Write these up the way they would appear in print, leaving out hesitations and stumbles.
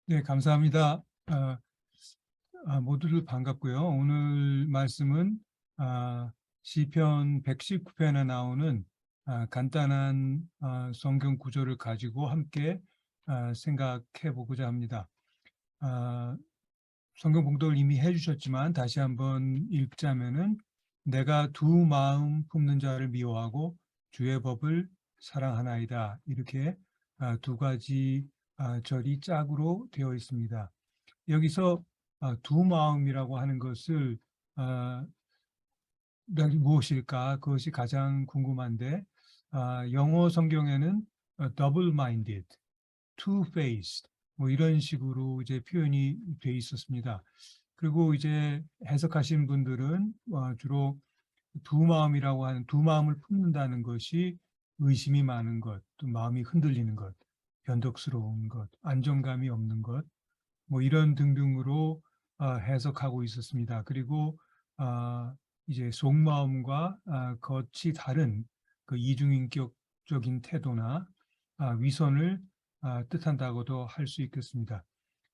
네, 감사합니다. 모두들 반갑고요. 오늘 말씀은 시편 119편에 나오는 간단한 성경 구절을 가지고 함께 생각해 보고자 합니다. 아, 성경 봉독을 이미 해주셨지만 다시 한번 읽자면은 내가 두 마음 품는 자를 미워하고 주의 법을 사랑하나이다. 이렇게 두 가지 절이 짝으로 되어 있습니다. 여기서 두 마음이라고 하는 것을 아, 무엇일까? 그것이 가장 궁금한데 영어 성경에는 double-minded, two-faced 뭐 이런 식으로 이제 표현이 돼 있었습니다. 그리고 이제 해석하신 분들은 주로 두 마음이라고 하는 두 마음을 품는다는 것이 의심이 많은 것, 또 마음이 흔들리는 것, 변덕스러운 것, 안정감이 없는 것, 뭐 이런 등등으로 해석하고 있었습니다. 그리고 이제 속마음과 겉이 다른 그 이중인격적인 태도나 위선을 뜻한다고도 할 수 있겠습니다.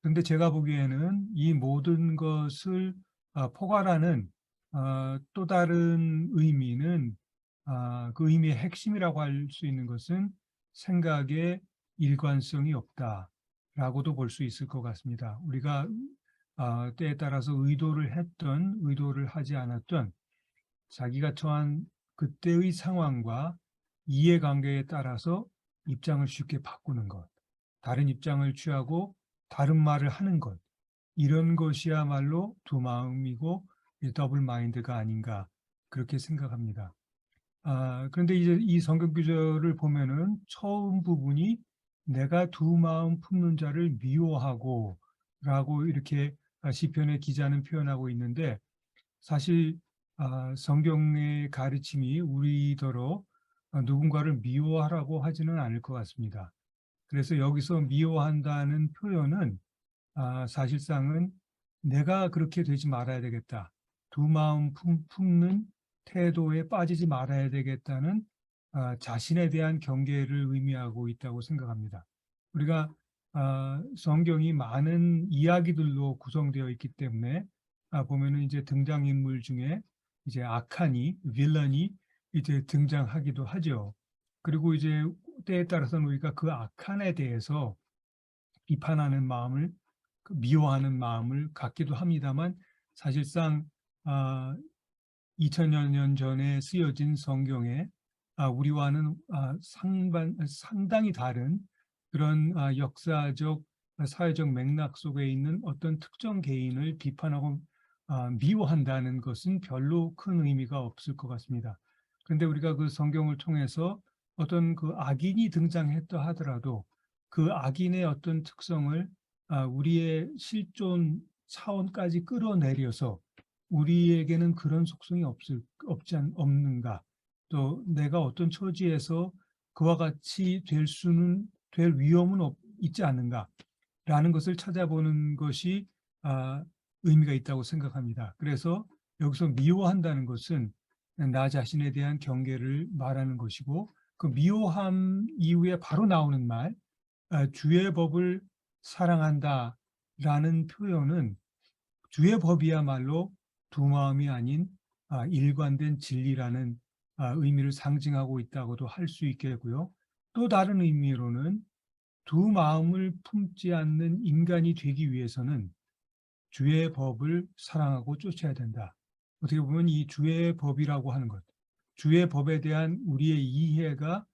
그런데 제가 보기에는 이 모든 것을 포괄하는 또 다른 의미는 그 의미의 핵심이라고 할 수 있는 것은 생각의 일관성이 없다라고도 볼 수 있을 것 같습니다. 우리가 때에 따라서 의도를 했던, 의도를 하지 않았던 자기가 처한 그때의 상황과 이해관계에 따라서 입장을 쉽게 바꾸는 것, 다른 입장을 취하고 다른 말을 하는 것, 이런 것이야말로 두 마음이고 더블 마인드가 아닌가 그렇게 생각합니다. 그런데 이제 이 성경 구절을 보면은 처음 부분이 내가 두 마음 품는 자를 미워하고 라고 이렇게 시편의 기자는 표현하고 있는데 사실 성경의 가르침이 우리더러 누군가를 미워하라고 하지는 않을 것 같습니다. 그래서 여기서 미워한다는 표현은 사실상은 내가 그렇게 되지 말아야 되겠다. 두 마음 품는 태도에 빠지지 말아야 되겠다는 자신에 대한 경계를 의미하고 있다고 생각합니다. 우리가 성경이 많은 이야기들로 구성되어 있기 때문에 보면은 이제 등장인물 중에 이제 악한이, 빌런이 이제 등장하기도 하죠. 그리고 이제 때에 따라서는 우리가 그 악한에 대해서 비판하는 마음을 미워하는 마음을 갖기도 합니다만 사실상 2000여 년 전에 쓰여진 성경에 우리와는 상당히 다른 그런 역사적 사회적 맥락 속에 있는 어떤 특정 개인을 비판하고 미워한다는 것은 별로 큰 의미가 없을 것 같습니다. 그런데 우리가 그 성경을 통해서 어떤 그 악인이 등장했다 하더라도 그 악인의 어떤 특성을 우리의 실존 차원까지 끌어내려서 우리에게는 그런 속성이 없는가? 또 내가 어떤 처지에서 그와 같이 될 위험은 있지 않는가? 라는 것을 찾아보는 것이 의미가 있다고 생각합니다. 그래서 여기서 미워한다는 것은 나 자신에 대한 경계를 말하는 것이고 그 미워함 이후에 바로 나오는 말, 주의 법을 사랑한다라는 표현은 주의 법이야말로 두 마음이 아닌 일관된 진리라는 의미를 상징하고 있다고도 할 수 있겠고요. 또 다른 의미로는 두 마음을 품지 않는 인간이 되기 위해서는 주의 법을 사랑하고 쫓아야 된다. 어떻게 보면 이 주의 법이라고 하는 것, 주의 법에 대한 우리의 이해가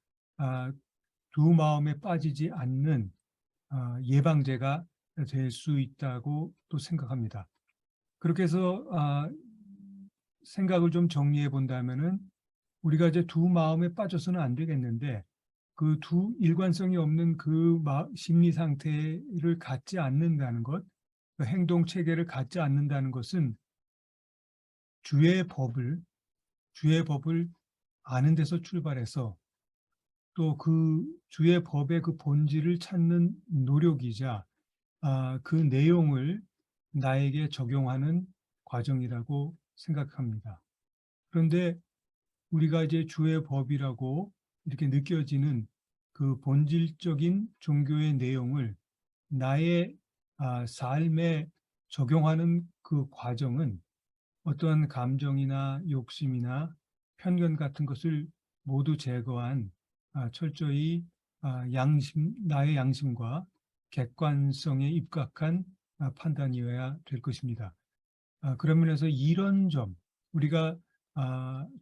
두 마음에 빠지지 않는 예방제가 될 수 있다고 또 생각합니다. 그렇게 해서 생각을 좀 정리해 본다면은 우리가 이제 두 마음에 빠져서는 안 되겠는데 그 두 일관성이 없는 그 심리 상태를 갖지 않는다는 것, 그 행동 체계를 갖지 않는다는 것은 주의 법을 주의 법을 아는 데서 출발해서 또 그 주의 법의 그 본질을 찾는 노력이자 그 내용을 나에게 적용하는 과정이라고 생각합니다. 그런데 우리가 이제 주의 법이라고 이렇게 느껴지는 그 본질적인 종교의 내용을 나의 삶에 적용하는 그 과정은 어떤 감정이나 욕심이나 편견 같은 것을 모두 제거한 철저히 나의 양심과 객관성에 입각한 판단이어야 될 것입니다. 그런 면에서 이런 점, 우리가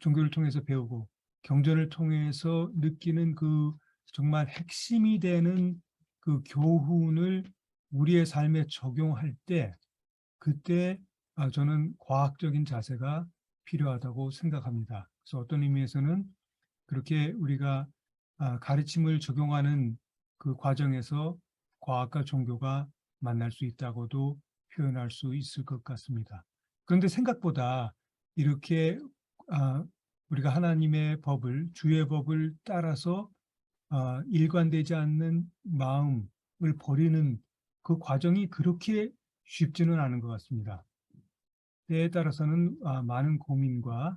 종교를 통해서 배우고 경전을 통해서 느끼는 그 정말 핵심이 되는 그 교훈을 우리의 삶에 적용할 때, 그때 저는 과학적인 자세가 필요하다고 생각합니다. 그래서 어떤 의미에서는 그렇게 우리가 가르침을 적용하는 그 과정에서 과학과 종교가 만날 수 있다고도 표현할 수 있을 것 같습니다. 그런데 생각보다 이렇게 우리가 하나님의 법을, 주의 법을 따라서 일관되지 않는 마음을 버리는 그 과정이 그렇게 쉽지는 않은 것 같습니다. 때에 따라서는 많은 고민과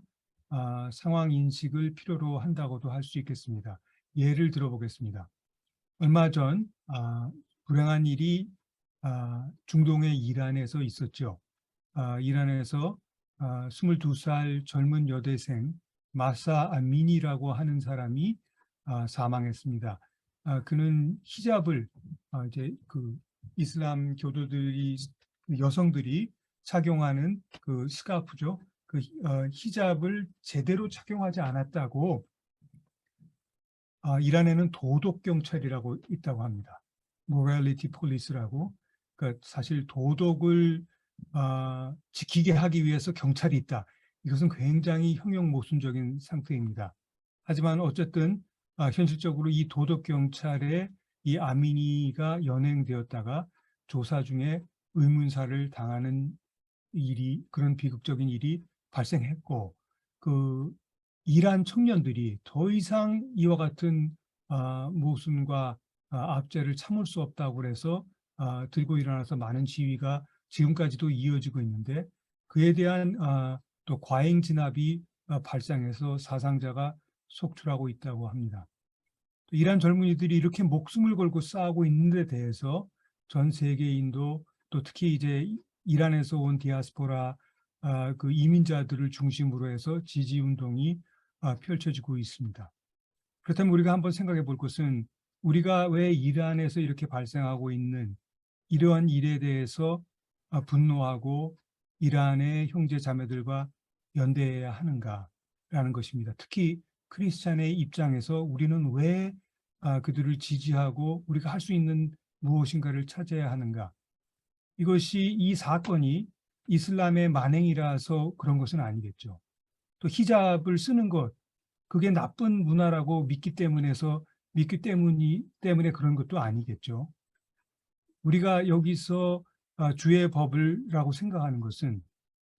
상황 인식을 필요로 한다고도 할 수 있겠습니다. 예를 들어보겠습니다. 얼마 전 불행한 일이 중동의 이란에서 있었죠. 이란에서 22살 젊은 여대생 마사 아미니라고 하는 사람이 사망했습니다. 그는 히잡을 이제 그 이슬람 교도들이, 여성들이 착용하는 그 스카프죠. 그 히잡을 제대로 착용하지 않았다고 이란에는 도덕 경찰이라고 있다고 합니다. Morality Police라고. 그러니까 사실 도덕을 지키게 하기 위해서 경찰이 있다. 이것은 굉장히 형용 모순적인 상태입니다. 하지만 어쨌든 현실적으로 이 도덕 경찰에 이 아미니가 연행되었다가 조사 중에 의문사를 당하는 일이, 그런 비극적인 일이 발생했고, 그 이란 청년들이 더 이상 이와 같은 모순과 압제를 참을 수 없다고 해서 들고 일어나서 많은 시위가 지금까지도 이어지고 있는데, 그에 대한 또 과잉 진압이 발생해서 사상자가 속출하고 있다고 합니다. 이란 젊은이들이 이렇게 목숨을 걸고 싸우고 있는 데 대해서 전 세계인도, 또 특히 이제 이란에서 온 디아스포라 그 이민자들을 중심으로 해서 지지 운동이 펼쳐지고 있습니다. 그렇다면 우리가 한번 생각해 볼 것은, 우리가 왜 이란에서 이렇게 발생하고 있는 이러한 일에 대해서 분노하고 이란의 형제 자매들과 연대해야 하는가라는 것입니다. 특히 크리스찬의 입장에서 우리는 왜 그들을 지지하고 우리가 할 수 있는 무엇인가를 찾아야 하는가. 이것이, 이 사건이 이슬람의 만행이라서 그런 것은 아니겠죠. 또 히잡을 쓰는 것, 그게 나쁜 문화라고 믿기 때문에 그런 것도 아니겠죠. 우리가 여기서 주의 법을라고 생각하는 것은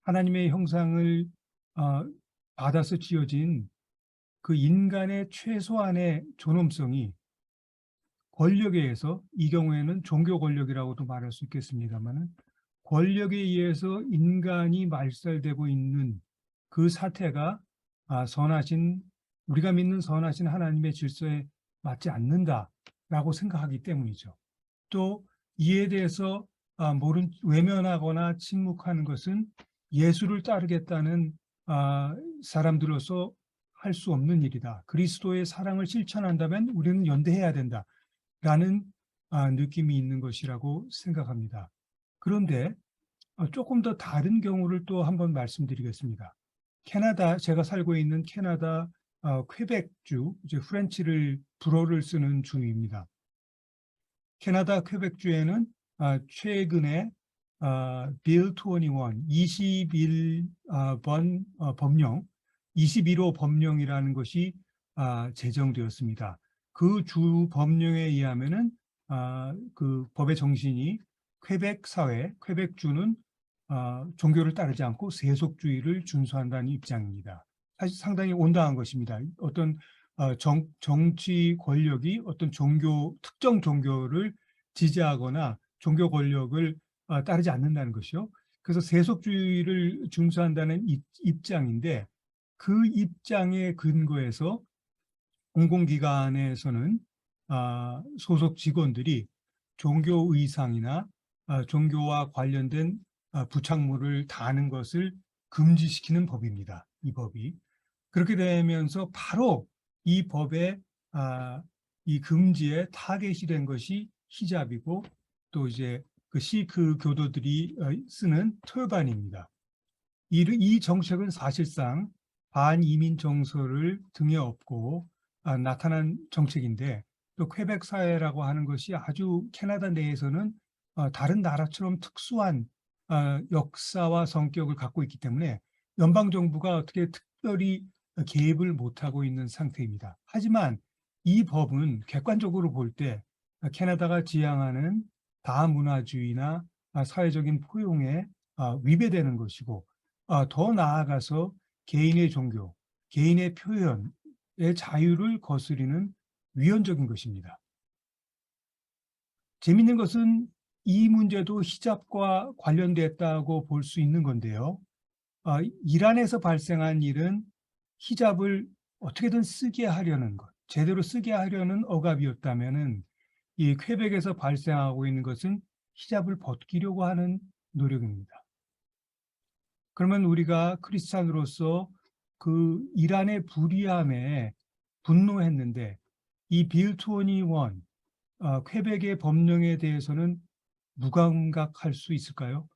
하나님의 형상을 받아서 지어진 그 인간의 최소한의 존엄성이 권력에 의해서, 이 경우에는 종교 권력이라고도 말할 수 있겠습니다만, 권력에 의해서 인간이 말살되고 있는 그 사태가 우리가 믿는 선하신 하나님의 질서에 맞지 않는다라고 생각하기 때문이죠. 또 이에 대해서 외면하거나 침묵하는 것은 예수를 따르겠다는 사람들로서 할 수 없는 일이다. 그리스도의 사랑을 실천한다면 우리는 연대해야 된다라는 느낌이 있는 것이라고 생각합니다. 그런데 조금 더 다른 경우를 또 한번 말씀드리겠습니다. 제가 살고 있는 캐나다 퀘벡주, 이제 프렌치를 불어를 쓰는 주입니다. 캐나다 퀘벡주에는 최근에 빌 21, 21번 법령, 21호 법령이라는 것이 제정되었습니다. 그 주 법령에 의하면은 그 법의 정신이 퀘벡주는 종교를 따르지 않고 세속주의를 준수한다는 입장입니다. 사실 상당히 온당한 것입니다. 어떤 정치 권력이 어떤 특정 종교를 지지하거나 종교 권력을 따르지 않는다는 것이요. 그래서 세속주의를 준수한다는 입장인데, 그 입장에 근거해서 공공기관에서는 소속 직원들이 종교 의상이나 종교와 관련된 부착물을 다는 것을 금지시키는 법입니다. 이 법이. 그렇게 되면서 바로 이 법의 이 금지에 타겟이 된 것이 히잡이고 또 이제 그 시크 교도들이 쓰는 터반입니다. 이 정책은 사실상 반이민 정서를 등에 업고 나타난 정책인데 또 퀘벡 사회라고 하는 것이 아주 캐나다 내에서는 다른 나라처럼 특수한 역사와 성격을 갖고 있기 때문에 연방 정부가 어떻게 특별히 개입을 못하고 있는 상태입니다. 하지만 이 법은 객관적으로 볼 때 캐나다가 지향하는 다문화주의나 사회적인 포용에 위배되는 것이고 더 나아가서 개인의 종교, 개인의 표현의 자유를 거스르는 위헌적인 것입니다. 재미있는 것은 이 문제도 히잡과 관련됐다고 볼 수 있는 건데요. 이란에서 발생한 일은 히잡을 어떻게든 쓰게 하려는 것, 제대로 쓰게 하려는 억압이었다면은 이 퀘벡에서 발생하고 있는 것은 히잡을 벗기려고 하는 노력입니다. 그러면 우리가 크리스찬으로서 그 이란의 불의함에 분노했는데 이 빌 21, 퀘벡의 법령에 대해서는 무감각할 수 있을까요?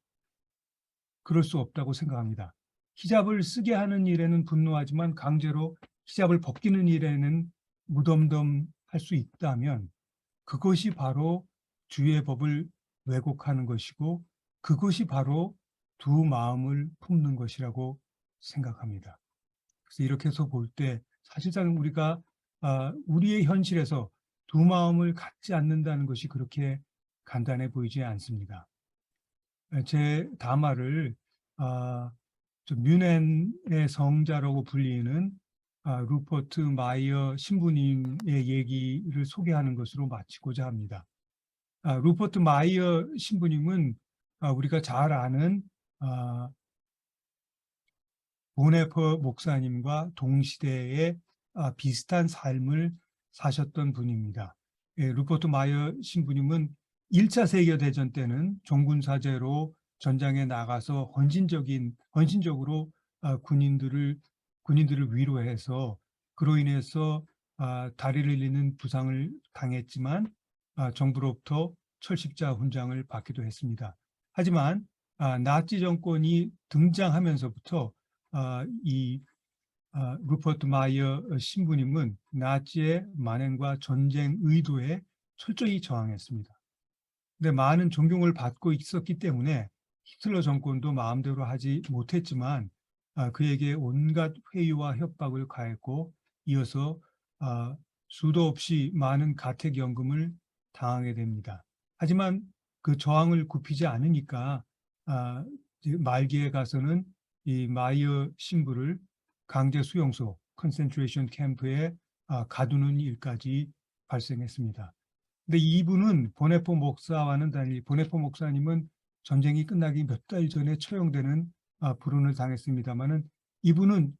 그럴 수 없다고 생각합니다. 히잡을 쓰게 하는 일에는 분노하지만 강제로 히잡을 벗기는 일에는 무덤덤할 수 있다면 그것이 바로 주의 법을 왜곡하는 것이고 그것이 바로 두 마음을 품는 것이라고 생각합니다. 그래서 이렇게 해서 볼 때 사실상 우리가 우리의 현실에서 두 마음을 갖지 않는다는 것이 그렇게 간단해 보이지 않습니다. 제 담화를 뮌헨의 성자라고 불리는 루퍼트 마이어 신부님의 얘기를 소개하는 것으로 마치고자 합니다. 루퍼트 마이어 신부님은 우리가 잘 아는 보네퍼 목사님과 동시대에 비슷한 삶을 사셨던 분입니다. 루퍼트 마이어 신부님은 1차 세계대전 때는 종군사제로 전장에 나가서 헌신적으로 군인들을 위로해서 그로 인해서 다리를 잃는 부상을 당했지만 정부로부터 철십자 훈장을 받기도 했습니다. 하지만 나치 정권이 등장하면서부터 이 루퍼트 마이어 신부님은 나치의 만행과 전쟁 의도에 철저히 저항했습니다. 근데 많은 존경을 받고 있었기 때문에 히틀러 정권도 마음대로 하지 못했지만 그에게 온갖 회유와 협박을 가했고 이어서 수도 없이 많은 가택연금을 당하게 됩니다. 하지만 그 저항을 굽히지 않으니까 말기에 가서는 이 마이어 신부를 강제 수용소 컨센트레이션 캠프에 가두는 일까지 발생했습니다. 근데 이분은 보네포 목사와는 달리 보네포 목사님은 전쟁이 끝나기 몇 달 전에 처형되는 불운을 당했습니다마는 이분은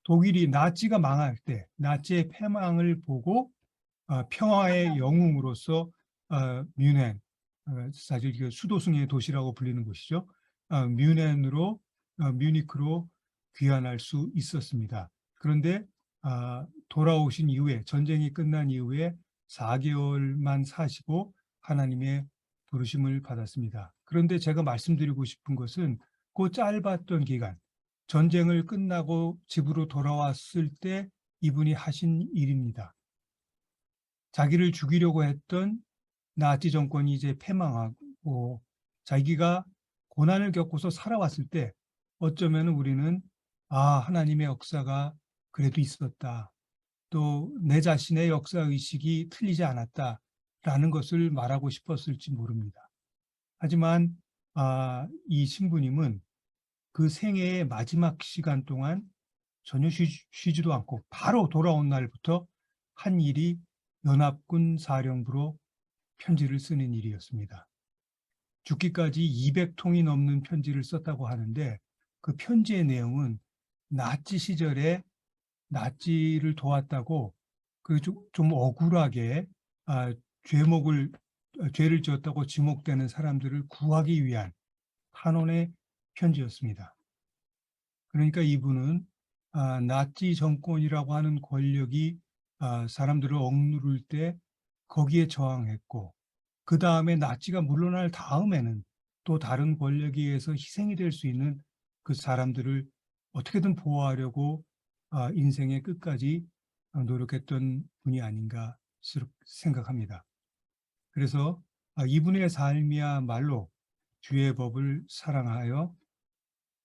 독일이 나치가 망할 때 나치의 패망을 보고 평화의 영웅으로서 뮌헨, 사실 수도승의 도시라고 불리는 곳이죠. 뮤니크로 귀환할 수 있었습니다. 그런데 돌아오신 이후에 전쟁이 끝난 이후에 4개월만 사시고 하나님의 부르심을 받았습니다. 그런데 제가 말씀드리고 싶은 것은 그 짧았던 기간, 전쟁을 끝나고 집으로 돌아왔을 때 이분이 하신 일입니다. 자기를 죽이려고 했던 나치 정권이 이제 패망하고 자기가 고난을 겪고서 살아왔을 때 어쩌면 우리는 하나님의 역사가 그래도 있었다. 또 내 자신의 역사의식이 틀리지 않았다라는 것을 말하고 싶었을지 모릅니다. 하지만 이 신부님은 그 생애의 마지막 시간 동안 전혀 쉬지도 않고 바로 돌아온 날부터 한 일이 연합군 사령부로 편지를 쓰는 일이었습니다. 죽기까지 200통이 넘는 편지를 썼다고 하는데 그 편지의 내용은 나치 시절에 나치를 도왔다고 좀 억울하게 죄목을 죄를 지었다고 지목되는 사람들을 구하기 위한 탄원의 편지였습니다. 그러니까 이분은 나치 정권이라고 하는 권력이 사람들을 억누를 때 거기에 저항했고, 그 다음에 나치가 물러날 다음에는 또 다른 권력에 의해서 희생이 될 수 있는 그 사람들을 어떻게든 보호하려고 인생의 끝까지 노력했던 분이 아닌가 생각합니다. 그래서 이분의 삶이야말로 주의 법을 사랑하여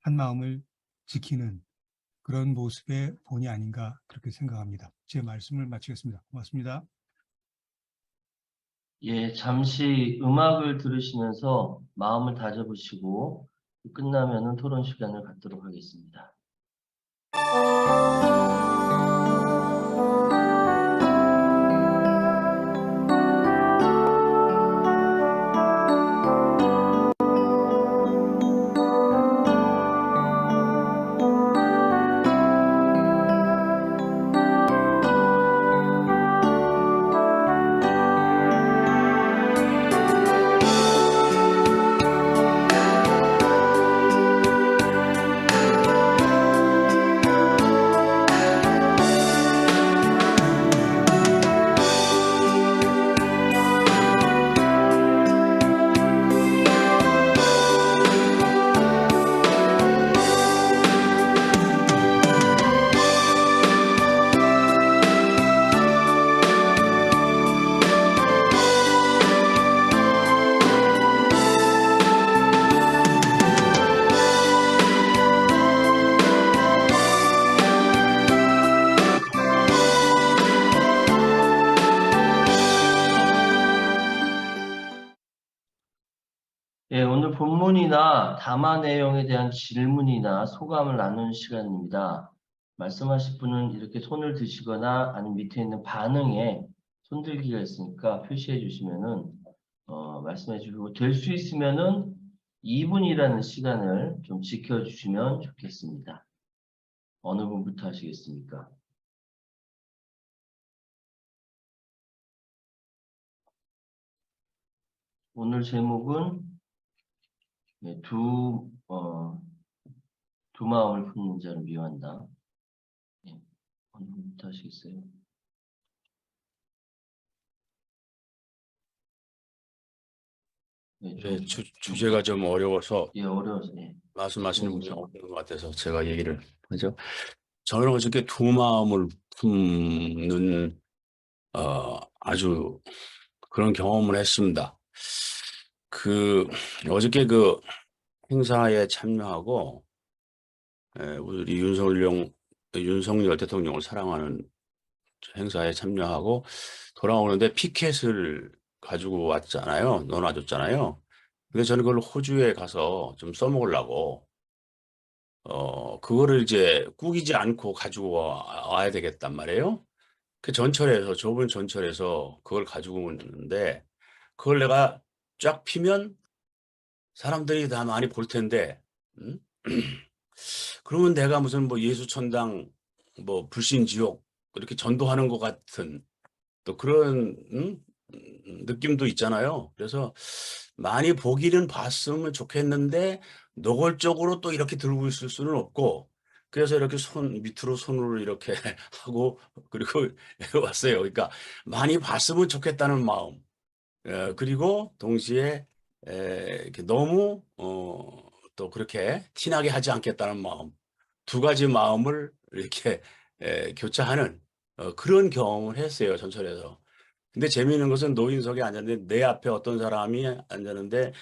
한 마음을 지키는 그런 모습의 본이 아닌가 그렇게 생각합니다. 제 말씀을 마치겠습니다. 고맙습니다. 예, 잠시 음악을 들으시면서 마음을 다져보시고 끝나면은 토론 시간을 갖도록 하겠습니다. 예, 오늘 본문이나 담화 내용에 대한 질문이나 소감을 나누는 시간입니다. 말씀하실 분은 이렇게 손을 드시거나 아니면 밑에 있는 반응에 손들기가 있으니까 표시해 주시면은 말씀해 주시고 될 수 있으면은 2분이라는 시간을 좀 지켜주시면 좋겠습니다. 어느 분부터 하시겠습니까? 오늘 제목은 네, 두 마음을 품는 자를 미워한다. 네, 어느 분부터 하시겠어요? 네, 네, 주제가 좀 어려워서 예, 어려워서 예. 말씀하시는 분이 없는 것 같아서 제가 얘기를 하죠. 저는 어저께 두 마음을 품는 아주 그런 경험을 했습니다. 어저께 그 행사에 참여하고 우리 윤석열 대통령을 사랑하는 행사에 참여하고 돌아오는데 피켓을 가지고 왔잖아요. 넣어놔줬잖아요. 근데 저는 그걸 호주에 가서 좀 써먹으려고 그거를 이제 구기지 않고 가지고 와야 되겠단 말이에요. 그 좁은 전철에서 그걸 가지고 오는데 그걸 내가 쫙 피면 사람들이 다 많이 볼 텐데, 음? 그러면 내가 무슨 뭐 예수천당, 뭐 불신지옥 이렇게 전도하는 것 같은 또 그런 느낌도 있잖아요. 그래서 많이 보기는 봤으면 좋겠는데 노골적으로 또 이렇게 들고 있을 수는 없고 그래서 이렇게 밑으로 손으로 이렇게 하고 그리고 왔어요. 그러니까 많이 봤으면 좋겠다는 마음. 그리고 동시에 이렇게 너무 또 그렇게 티나게 하지 않겠다는 마음. 두 가지 마음을 이렇게 교차하는 그런 경험을 했어요. 전철에서. 근데 재미있는 것은 노인석에 앉았는데 내 앞에 어떤 사람이 앉았는데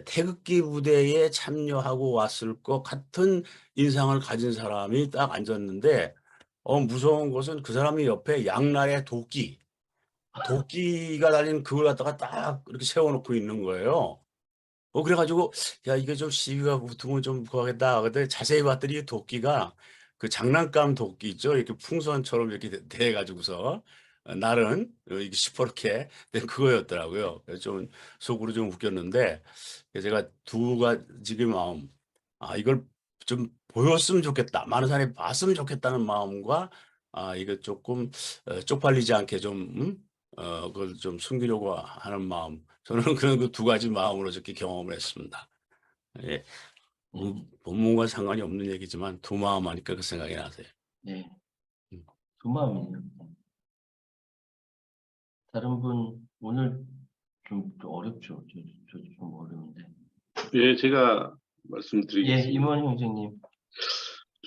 태극기 부대에 참여하고 왔을 것 같은 인상을 가진 사람이 딱 앉았는데 무서운 것은 그 사람이 옆에 양날의 도끼가 달린 그걸 갖다가 딱 이렇게 세워놓고 있는 거예요. 그래가지고, 야, 이게 좀 시비가 붙으면 좀 그거하겠다. 근데 자세히 봤더니 도끼가 그 장난감 도끼 있죠? 이렇게 풍선처럼 이렇게 돼가지고서, 날은 이게 시퍼렇게 된 그거였더라고요. 그래서 좀 속으로 좀 웃겼는데, 제가 두 가지 마음, 이걸 좀 보였으면 좋겠다. 많은 사람이 봤으면 좋겠다는 마음과, 이거 조금 쪽팔리지 않게 좀, 그걸 좀 숨기려고 하는 마음, 저는 그런 그 두 가지 마음으로 저렇게 경험을 했습니다. 예, 본문과 상관이 없는 얘기지만 두 마음 하니까 그 생각이 나세요. 네. 음. 두 마음이네요. 다른 분 오늘 좀 어렵죠. 저도 좀 어려운데. 예, 제가 예, 말씀드리겠습니다. 임원 형제님.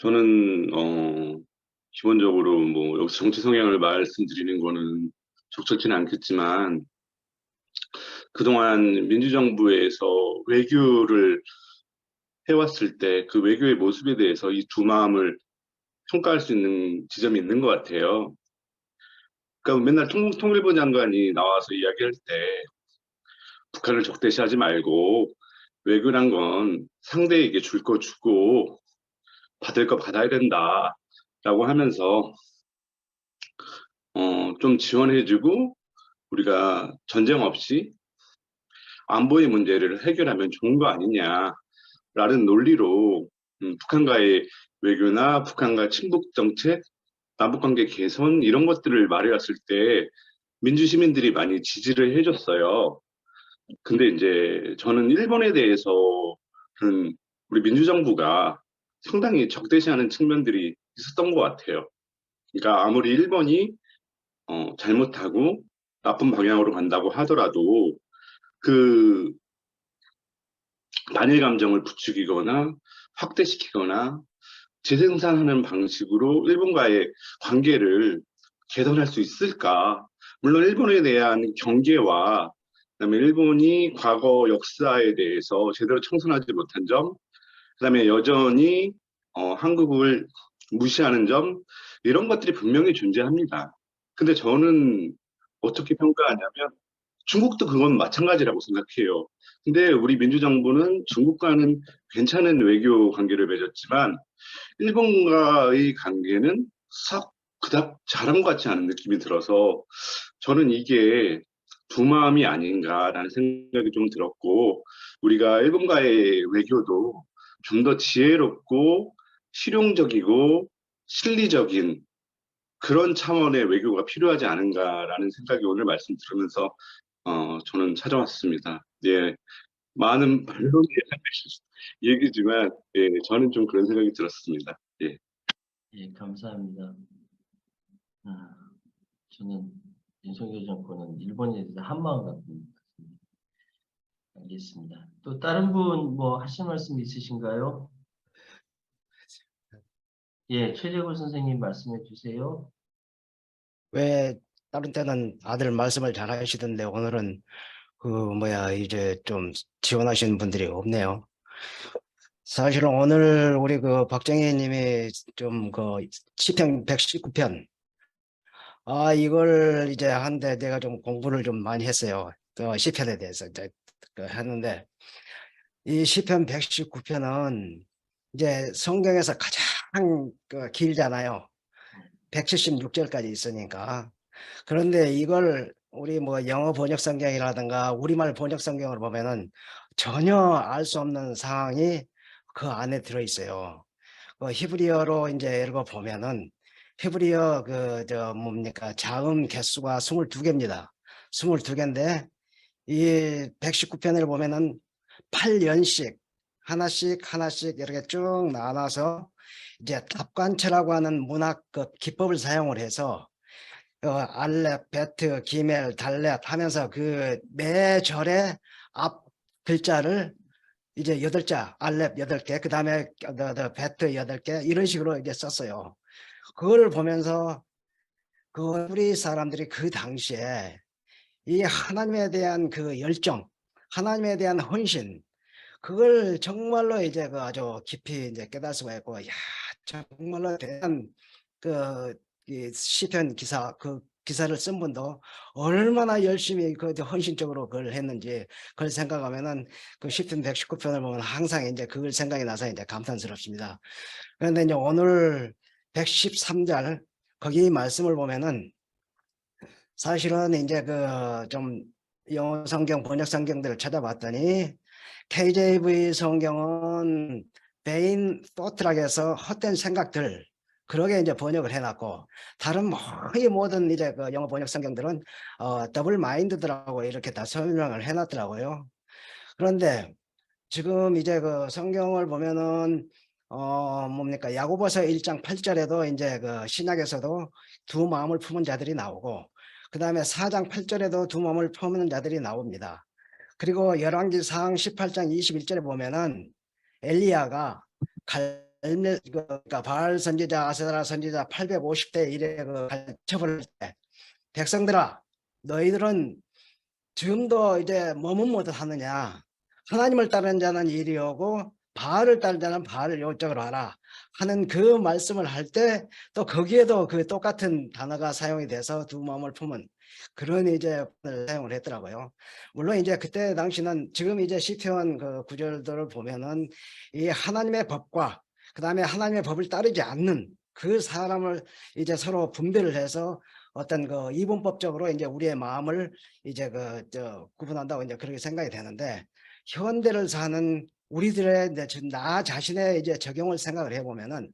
저는 기본적으로 뭐 여기서 정치 성향을 말씀드리는 거는 적절치는 않겠지만 그동안 민주정부에서 외교를 해왔을 때 그 외교의 모습에 대해서 이 두 마음을 평가할 수 있는 지점이 있는 것 같아요. 그러니까 맨날 통일부 장관이 나와서 이야기할 때 북한을 적대시하지 말고 외교란 건 상대에게 줄 거 주고 받을 거 받아야 된다라고 하면서 좀 지원해주고 우리가 전쟁 없이 안보의 문제를 해결하면 좋은 거 아니냐라는 논리로 북한과의 외교나 북한과 친북 정책, 남북관계 개선 이런 것들을 말해왔을 때 민주 시민들이 많이 지지를 해줬어요. 근데 이제 저는 일본에 대해서는 우리 민주정부가 상당히 적대시하는 측면들이 있었던 것 같아요. 그러니까 아무리 일본이 잘못하고 나쁜 방향으로 간다고 하더라도 그 반일 감정을 부추기거나 확대시키거나 재생산하는 방식으로 일본과의 관계를 개선할 수 있을까? 물론 일본에 대한 경계와 그다음에 일본이 과거 역사에 대해서 제대로 청산하지 못한 점, 그다음에 여전히 한국을 무시하는 점 이런 것들이 분명히 존재합니다. 근데 저는 어떻게 평가하냐면 중국도 그건 마찬가지라고 생각해요. 근데 우리 민주정부는 중국과는 괜찮은 외교 관계를 맺었지만 일본과의 관계는 썩 그닥 잘한 것 같지 않은 느낌이 들어서 저는 이게 두 마음이 아닌가라는 생각이 좀 들었고 우리가 일본과의 외교도 좀 더 지혜롭고 실용적이고 실리적인 그런 차원의 외교가 필요하지 않은가라는 생각이 오늘 말씀 들으면서 저는 찾아왔습니다. 예, 많은 반론이 얘기지만 예, 저는 좀 그런 생각이 들었습니다. 예. 예, 감사합니다. 저는 윤석열 정권은 일본에 대해서 한마음 갖고 있는 것 같습니다. 알겠습니다. 또 다른 분 뭐 하실 말씀 있으신가요? 예, 최재구 선생님 말씀해 주세요. 왜 다른 때는 다들 말씀을 잘 하시던데 오늘은 이제 좀 지원하시는 분들이 없네요. 사실은 오늘 우리 박정희 님이 좀 시편 119편 이걸 이제 한데 내가 좀 공부를 좀 많이 했어요. 시편에 대해서 이제 했는데 이 시편 119편은 이제 성경에서 가장 길잖아요. 176절까지 있으니까. 그런데 이걸 우리 영어 번역 성경이라든가 우리말 번역 성경을 보면은 전혀 알 수 없는 사항이 그 안에 들어 있어요. 히브리어로 이제 읽어 보면은 히브리어 자음 개수가 22개입니다. 22개인데 이 119편을 보면은 8연씩 하나씩 이렇게 쭉 나눠서 이제 답관체라고 하는 문학 기법을 사용을 해서 알렙, 베트, 기멜, 달렛 하면서 매 절의 앞 글자를 이제 8자, 알렙 8개, 그 다음에 베트 8개 이런 식으로 이제 썼어요. 그걸 보면서 우리 사람들이 그 당시에 이 하나님에 대한 열정, 하나님에 대한 헌신, 그걸 정말로 이제 아주 깊이 이제 깨달을 수가 있고, 야, 정말로 대한 이 시편 기사, 기사를 쓴 분도 얼마나 열심히 헌신적으로 그걸 했는지 그걸 생각하면은 시편 119편을 보면 항상 이제 그걸 생각이 나서 이제 감탄스럽습니다. 그런데 이제 오늘 113절 거기 말씀을 보면은 사실은 이제 좀 영어 성경 번역 성경들을 찾아봤더니 KJV 성경은 vain thought라고 해서 헛된 생각들, 그러게 이제 번역을 해놨고, 다른 거의 모든 이제 그 영어 번역 성경들은 더블 마인드라고 이렇게 다 설명을 해놨더라고요. 그런데 지금 이제 그 성경을 보면은 뭡니까, 야고보서 1장 8절에도 이제 그 신약에서도 두 마음을 품은 자들이 나오고, 그 다음에 4장 8절에도 두 마음을 품은 자들이 나옵니다. 그리고 열왕기상 18장 21절에 보면은 엘리야가 그러니까 바알 선지자, 아세라 선지자 850대 1에 그 갈첩을 때, 백성들아, 너희들은 지금도 이제 뭐뭇 못하느냐, 하나님을 따르는 자는 이리 오고 바알을 따르는 자는 바알을 이쪽으로 하라 하는 그 말씀을 할 때, 또 거기에도 그 똑같은 단어가 사용이 돼서 두 마음을 품은 그런 이제 사용을 했더라고요. 물론 이제 그때 당시는 지금 이제 시편 그 구절들을 보면은 이 하나님의 법과 그 다음에 하나님의 법을 따르지 않는 그 사람을 이제 서로 분별을 해서 어떤 그 이분법적으로 이제 우리의 마음을 이제 구분한다고 이제 그렇게 생각이 되는데, 현대를 사는 우리들의 이제 나 자신의 이제 적용을 생각을 해보면은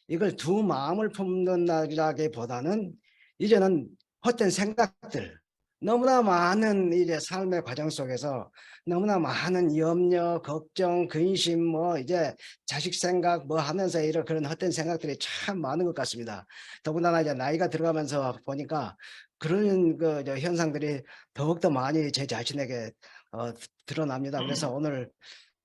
이걸 두 마음을 품는다기보다는 이제는 헛된 생각들, 너무나 많은 이제 삶의 과정 속에서 너무나 많은 염려, 걱정, 근심, 뭐 이제 자식 생각 뭐 하면서 이런 그런 헛된 생각들이 참 많은 것 같습니다. 더군다나 이제 나이가 들어가면서 보니까 그런 그 현상들이 더욱더 많이 제 자신에게 드러납니다. 그래서 오늘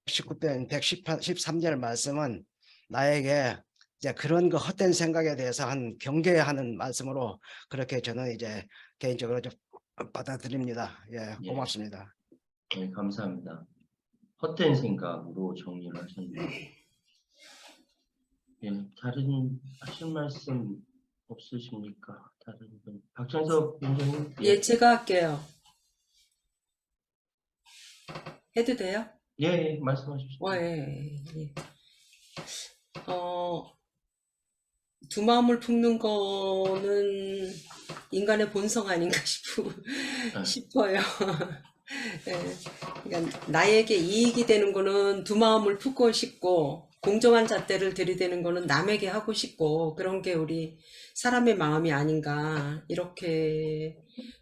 19편 113절 말씀은 나에게 이제 그런 그 헛된 생각에 대해서 한 경계하는 말씀으로 그렇게 저는 이제 개인적으로 좀 받아들입니다. 예, 예. 고맙습니다. 네, 감사합니다. 헛된 생각으로 정리를 하셨네요. 예, 다른 하실 말씀 없으십니까? 다른 분. 박찬석 위원장님. 예, 제가 할게요. 해도 돼요? 예, 말씀하십시오. 예. 두 마음을 품는 거는 인간의 본성 아닌가 싶어요. 예. 그러니까 나에게 이익이 되는 거는 두 마음을 품고 싶고, 공정한 잣대를 들이대는 거는 남에게 하고 싶고, 그런 게 우리 사람의 마음이 아닌가 이렇게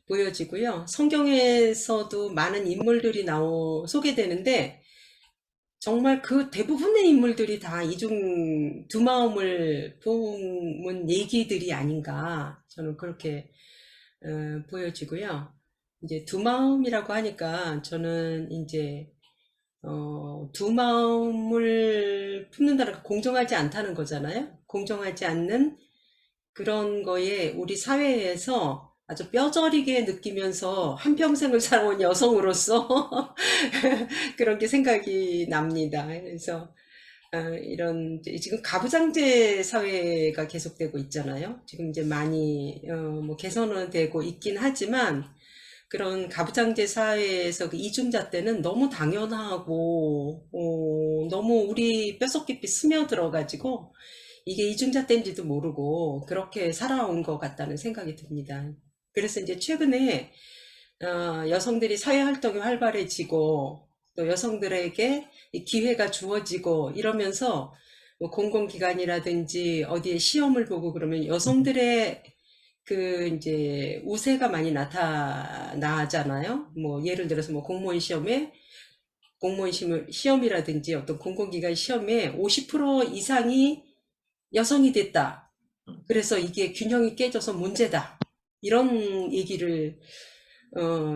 보여지고요. 성경에서도 많은 인물들이 소개되는데 정말 그 대부분의 인물들이 다 이중 두 마음을 품은 얘기들이 아닌가 저는 그렇게 보여지고요. 이제 두 마음이라고 하니까 저는 이제 두 마음을 품는다는 건 공정하지 않다는 거잖아요. 공정하지 않는 그런 거에 우리 사회에서 아주 뼈저리게 느끼면서 한평생을 살아온 여성으로서 그런 게 생각이 납니다. 그래서 이런 지금 가부장제 사회가 계속되고 있잖아요. 지금 이제 많이 뭐 개선은 되고 있긴 하지만 그런 가부장제 사회에서 그 이중잣대는 너무 당연하고 너무 우리 뼛속 깊이 스며들어가지고 이게 이중잣대인지도 모르고 그렇게 살아온 것 같다는 생각이 듭니다. 그래서 이제 최근에 여성들이 사회활동이 활발해지고 또 여성들에게 기회가 주어지고 이러면서 뭐 공공기관이라든지 어디에 시험을 보고 그러면 여성들의 그 이제 우세가 많이 나타나잖아요. 뭐 예를 들어서 뭐 공무원 시험이라든지 어떤 공공기관 시험에 50% 이상이 여성이 됐다. 그래서 이게 균형이 깨져서 문제다. 이런 얘기를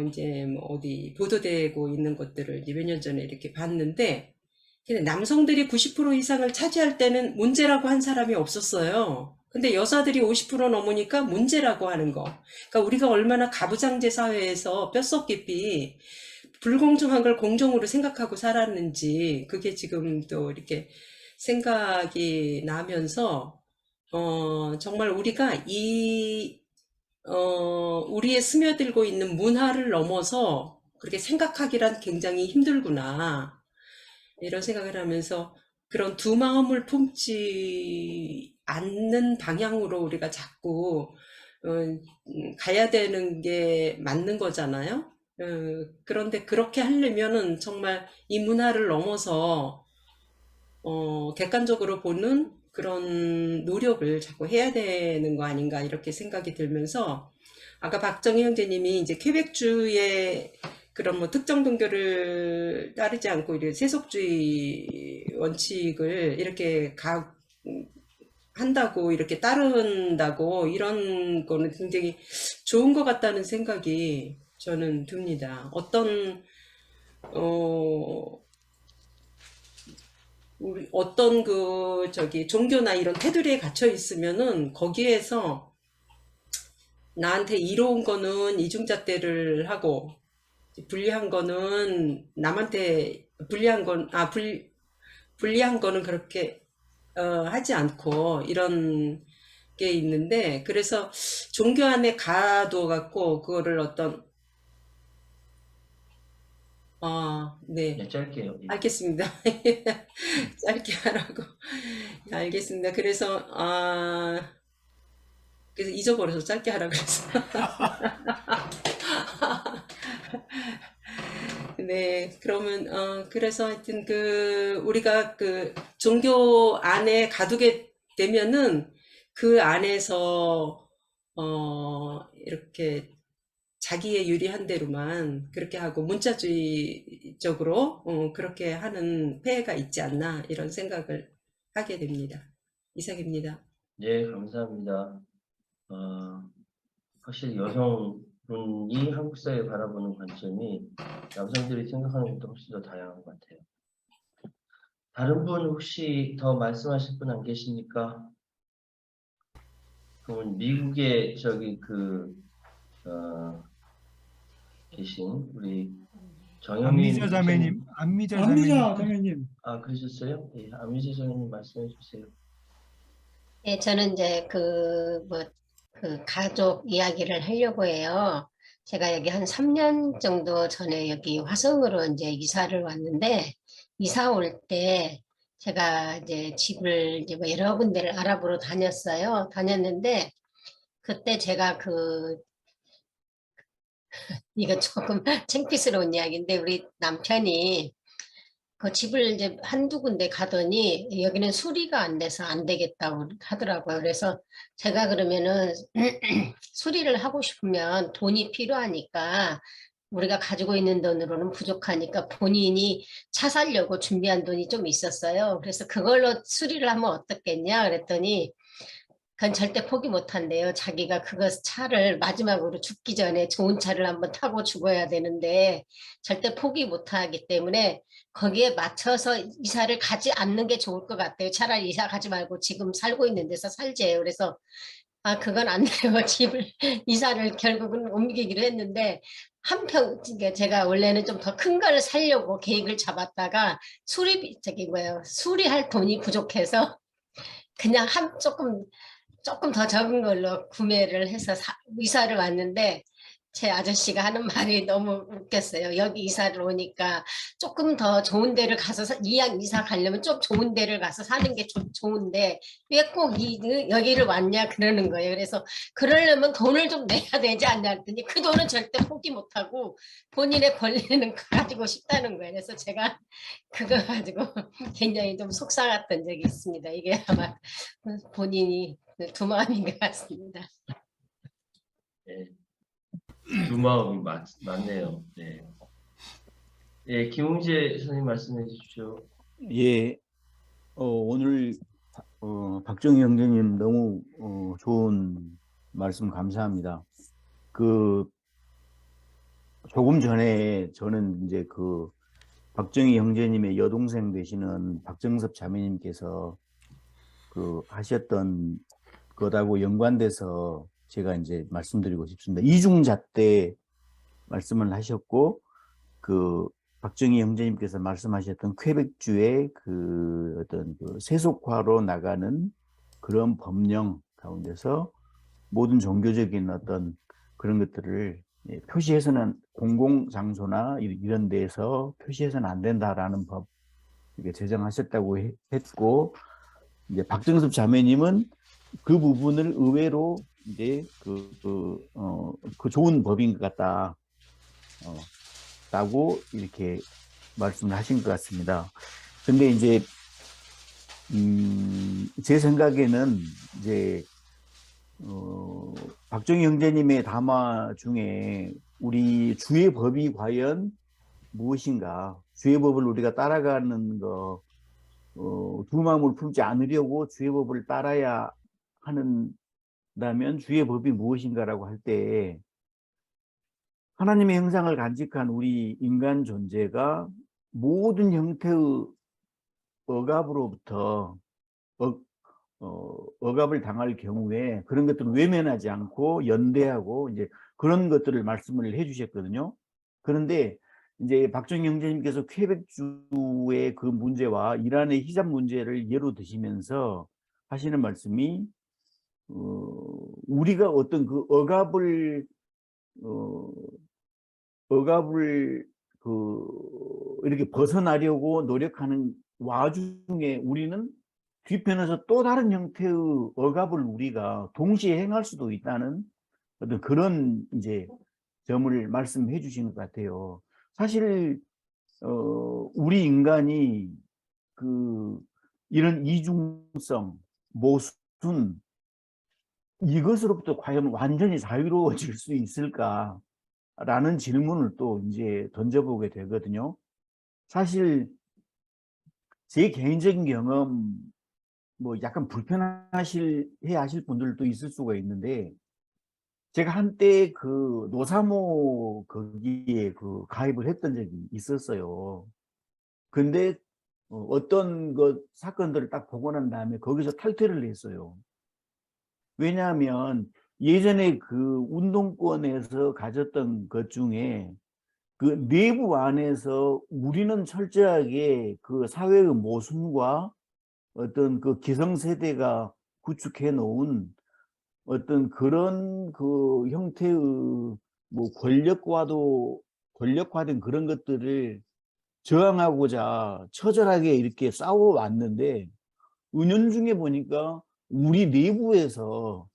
이제 뭐 어디 보도되고 있는 것들을 이제 몇 년 전에 이렇게 봤는데, 근데 남성들이 90% 이상을 차지할 때는 문제라고 한 사람이 없었어요. 근데 여자들이 50% 넘으니까 문제라고 하는 거. 그러니까 우리가 얼마나 가부장제 사회에서 뼛속 깊이 불공정한 걸 공정으로 생각하고 살았는지 그게 지금 또 이렇게 생각이 나면서 정말 우리가 우리의 스며들고 있는 문화를 넘어서 그렇게 생각하기란 굉장히 힘들구나 이런 생각을 하면서 그런 두 마음을 품지 않는 방향으로 우리가 자꾸 가야 되는 게 맞는 거잖아요. 그런데 그렇게 하려면은 정말 이 문화를 넘어서 객관적으로 보는 그런 노력을 자꾸 해야 되는 거 아닌가 이렇게 생각이 들면서 아까 박정희 형제님이 이제 퀘벡주의 그런 뭐 특정 종교를 따르지 않고 이렇게 세속주의 원칙을 이렇게 한다고 이렇게 따른다고 이런 거는 굉장히 좋은 것 같다는 생각이 저는 듭니다. 어떤 종교나 이런 테두리에 갇혀 있으면은 거기에서 나한테 이로운 거는 이중잣대를 하고 불리한 거는 남한테 불리한 거는 그렇게 하지 않고 이런 게 있는데, 그래서 종교 안에 가둬 갖고 그거를 네. 네, 짧게요. 예. 알겠습니다. 짧게 하라고. 알겠습니다. 그래서 잊어버려서 짧게 하라고 그랬어. 네, 그러면 그래서 하여튼 우리가 종교 안에 가두게 되면은 그 안에서 이렇게 자기의 유리한 대로만 그렇게 하고 문자주의적으로 그렇게 하는 폐해가 있지 않나 이런 생각을 하게 됩니다. 이상입니다. 네, 감사합니다. 확실히 여성분이 한국 사회 바라보는 관점이 남성들이 생각하는 것보다 훨씬 더 다양한 것 같아요. 다른 분 혹시 더 말씀하실 분 안 계십니까? 그러면 미국에 계신 우리 정영민 안미자 자매님, 안미자 자매님. 그러셨어요? 예, 안미자 자매님 말씀해 주세요. 네, 저는 이제 그 가족 이야기를 하려고 해요. 제가 여기 한 3년 정도 전에 여기 화성으로 이제 이사를 왔는데, 이사 올 때 제가 이제 집을 이제 뭐 여러 군데를 알아보러 다녔는데, 그때 제가 이거 조금 창피스러운 이야기인데, 우리 남편이 그 집을 이제 한두 군데 가더니 여기는 수리가 안 돼서 안 되겠다고 하더라고요. 그래서 제가 그러면은 수리를 하고 싶으면 돈이 필요하니까 우리가 가지고 있는 돈으로는 부족하니까 본인이 차 사려고 준비한 돈이 좀 있었어요. 그래서 그걸로 수리를 하면 어떻겠냐 그랬더니 그건 절대 포기 못 한대요. 자기가 차를 마지막으로 죽기 전에 좋은 차를 한번 타고 죽어야 되는데 절대 포기 못 하기 때문에 거기에 맞춰서 이사를 가지 않는 게 좋을 것 같아요. 차라리 이사 가지 말고 지금 살고 있는 데서 살재요. 그래서 그건 안 돼요. 이사를 결국은 옮기기로 했는데 제가 원래는 좀 더 큰 걸 살려고 계획을 잡았다가 수리할 돈이 부족해서 그냥 조금 더 적은 걸로 구매를 해서 이사를 왔는데 제 아저씨가 하는 말이 너무 웃겼어요. 여기 이사를 오니까 조금 더 좋은 데를 가서 이사 가려면 좀 좋은 데를 가서 사는 게 좋은데 왜 꼭 여기를 왔냐 그러는 거예요. 그래서 그러려면 돈을 좀 내야 되지 않냐 했더니 그 돈은 절대 포기 못하고 본인의 권리는 가지고 싶다는 거예요. 그래서 제가 그거 가지고 굉장히 좀 속상했던 적이 있습니다. 이게 아마 본인이 두 마음인 것 같습니다. 네. 두 마음이 맞네요. 네. 예, 김웅재 선생님 말씀해 주십시오. 예, 오늘 박정희 형제님 너무 좋은 말씀 감사합니다. 조금 전에 저는 이제 박정희 형제님의 여동생 되시는 박정섭 자매님께서 하셨던 것하고 연관돼서 제가 이제 말씀드리고 싶습니다. 이중잣대 말씀을 하셨고, 박정희 형제님께서 말씀하셨던 퀘벡주의 어떤 세속화로 나가는 그런 법령 가운데서 모든 종교적인 어떤 그런 것들을 표시해서는 공공장소나 이런 데에서 표시해서는 안 된다라는 법 이렇게 제정하셨다고 했고, 이제 박정섭 자매님은 그 부분을 의외로 이제 좋은 법인 것 같다. 라고 이렇게 말씀을 하신 것 같습니다. 근데 이제 제 생각에는 이제 박정희 형제님의 담화 중에 우리 주의 법이 과연 무엇인가, 주의 법을 우리가 따라가는 거, 두 마음을 품지 않으려고 주의 법을 따라야 하는다면 주의 법이 무엇인가라고 할 때, 하나님의 형상을 간직한 우리 인간 존재가 모든 형태의 억압으로부터 억압을 당할 경우에 그런 것들을 외면하지 않고 연대하고 이제 그런 것들을 말씀을 해주셨거든요. 그런데 이제 박정희 형제님께서 퀘벡주의 그 문제와 이란의 히잡 문제를 예로 드시면서 하시는 말씀이 우리가 어떤 그 억압을 이렇게 벗어나려고 노력하는 와중에 우리는 뒤편에서 또 다른 형태의 억압을 우리가 동시에 행할 수도 있다는 어떤 그런 이제 점을 말씀해 주신 것 같아요. 사실 우리 인간이 이런 이중성, 모순 이것으로부터 과연 완전히 자유로워질 수 있을까라는 질문을 또 이제 던져보게 되거든요. 사실 제 개인적인 경험 뭐 약간 불편하실 분들도 있을 수가 있는데, 제가 한때 그 노사모 거기에 가입을 했던 적이 있었어요. 근데 어떤 사건들을 딱 보고 난 다음에 거기서 탈퇴를 했어요. 왜냐하면 예전에 그 운동권에서 가졌던 것 중에 그 내부 안에서 우리는 철저하게 그 사회의 모순과 어떤 그 기성세대가 구축해 놓은 어떤 그런 그 형태의 뭐 권력화된 그런 것들을 저항하고자 처절하게 이렇게 싸워왔는데, 은연중에 보니까 우리 내부에서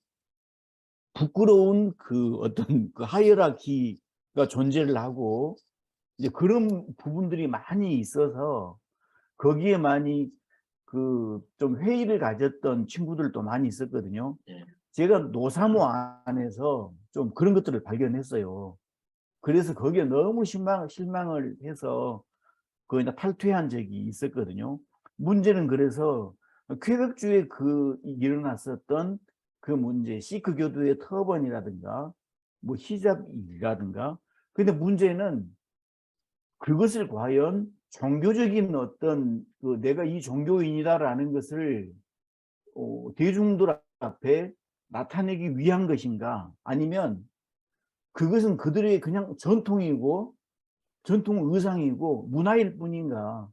부끄러운 그 어떤 그 하이어라키가 존재를 하고 이제 그런 부분들이 많이 있어서 거기에 많이 좀 회의를 가졌던 친구들도 많이 있었거든요. 네. 제가 노사모 안에서 좀 그런 것들을 발견했어요. 그래서 거기에 너무 실망을 해서 거의 다 탈퇴한 적이 있었거든요. 문제는 그래서 퀘벡주에 일어났었던 그 문제, 시크 교도의 터번이라든가 뭐 히잡이라든가, 근데 문제는 그것을 과연 종교적인 어떤 내가 이 종교인이다라는 것을 대중들 앞에 나타내기 위한 것인가, 아니면 그것은 그들의 그냥 전통 의상이고 문화일 뿐인가,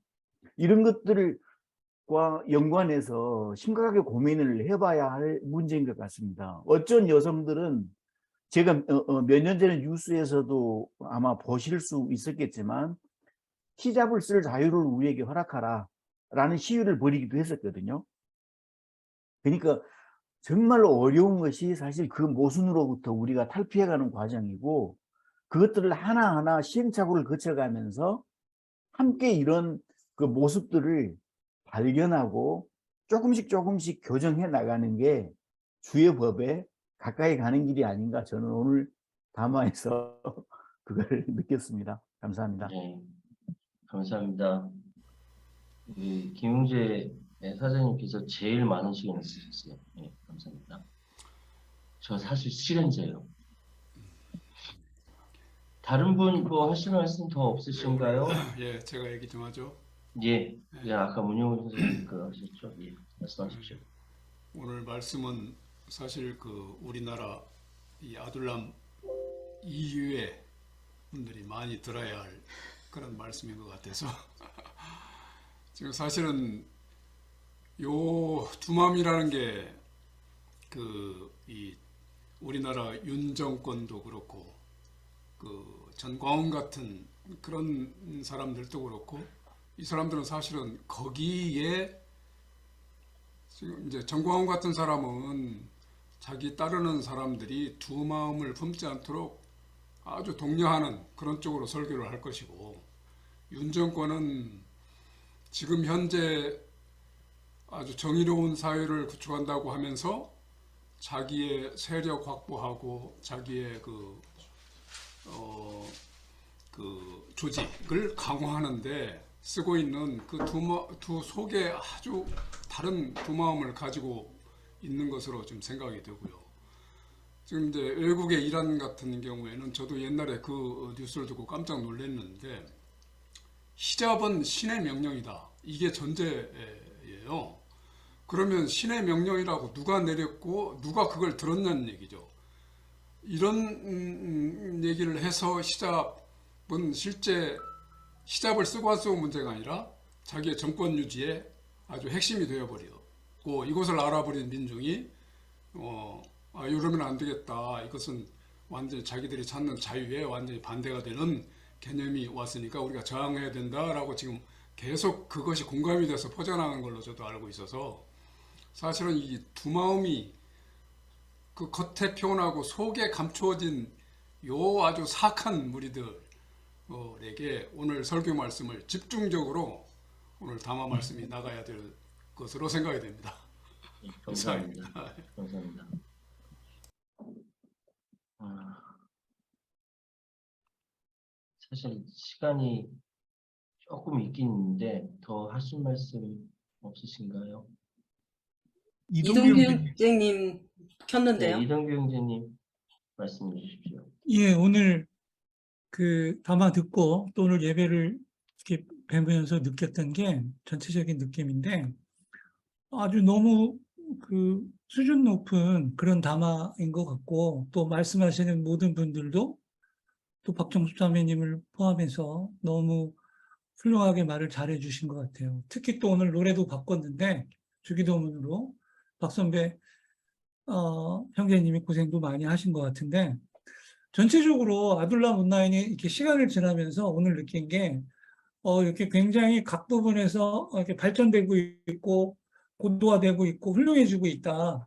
이런 것들과 연관해서 심각하게 고민을 해봐야 할 문제인 것 같습니다. 어쩐 여성들은 제가 몇 년 전에 뉴스에서도 아마 보실 수 있었겠지만 히잡을 쓸 자유를 우리에게 허락하라 라는 시위를 벌이기도 했었거든요. 그러니까 정말로 어려운 것이 사실 그 모순으로부터 우리가 탈피해가는 과정이고, 그것들을 하나하나 시행착오를 거쳐가면서 함께 이런 그 모습들을 발견하고 조금씩 교정해 나가는 게 주의 법에 가까이 가는 길이 아닌가, 저는 오늘 담화에서 그걸 느꼈습니다. 감사합니다. 네, 감사합니다. 김용재 사장님께서 제일 많은 시간을 쓰셨어요. 네, 감사합니다. 저 사실 실현자예요. 다른 분 뭐 하실 말씀 더 없으신가요? 예, 제가 얘기 좀 하죠. 예, 아까 문영훈 선생님 하셨죠? 예, 말씀하십시오. 오늘 말씀은 사실 우리나라 이 아둘람 이후의 분들이 많이 들어야 할 그런 말씀인 것 같아서 지금 사실은 요 두맘이라는 게 이 우리나라 윤 정권도 그렇고 전광훈 같은 그런 사람들도 그렇고, 이 사람들은 사실은 거기에 지금 이제 전광훈 같은 사람은 자기 따르는 사람들이 두 마음을 품지 않도록 아주 독려하는 그런 쪽으로 설교를 할 것이고, 윤 정권은 지금 현재 아주 정의로운 사회를 구축한다고 하면서 자기의 세력 확보하고 자기의 그 조직을 강화하는데 쓰고 있는 그 두 속에 아주 다른 두 마음을 가지고 있는 것으로 좀 생각이 되고요. 지금 이제 외국의 이란 같은 경우에는 저도 옛날에 그 뉴스를 듣고 깜짝 놀랐는데 히잡은 신의 명령이다. 이게 전제예요. 그러면 신의 명령이라고 누가 내렸고 누가 그걸 들었냐는 얘기죠. 이런 얘기를 해서 히잡은 실제 히잡을 쓰고 안 쓰고 문제가 아니라 자기의 정권 유지에 아주 핵심이 되어버렸고 이것을 알아버린 민중이 이러면 안 되겠다. 이것은 완전히 자기들이 찾는 자유에 완전히 반대가 되는 개념이 왔으니까 우리가 저항해야 된다라고 지금 계속 그것이 공감이 돼서 퍼져나가는 걸로 저도 알고 있어서 사실은 이 두 마음이 그 겉에 표현하고 속에 감추어진 요 아주 사악한 무리들에게 오늘 설교 말씀을 집중적으로 오늘 담아 말씀이 나가야 될 것으로 생각이 됩니다. 감사합니다. 감사합니다. 사실 시간이 조금 있긴 있는데 더 하실 말씀 없으신가요? 이동규 형제님. 형제님 켰는데요. 네, 이동규 형제님 말씀해 주십시오. 예, 오늘 그 담화 듣고 또 오늘 예배를 이렇게 뵈면서 느꼈던 게 전체적인 느낌인데 아주 너무 그 수준 높은 그런 담화인 것 같고 또 말씀하시는 모든 분들도 또 박정수 자매님을 포함해서 너무 훌륭하게 말을 잘해 주신 것 같아요. 특히 또 오늘 노래도 바꿨는데 주기도문으로 박 선배 형제님이 고생도 많이 하신 것 같은데 전체적으로 아둘람 온라인이 이렇게 시간을 지나면서 오늘 느낀 게 이렇게 굉장히 각 부분에서 이렇게 발전되고 있고 고도화되고 있고 훌륭해지고 있다.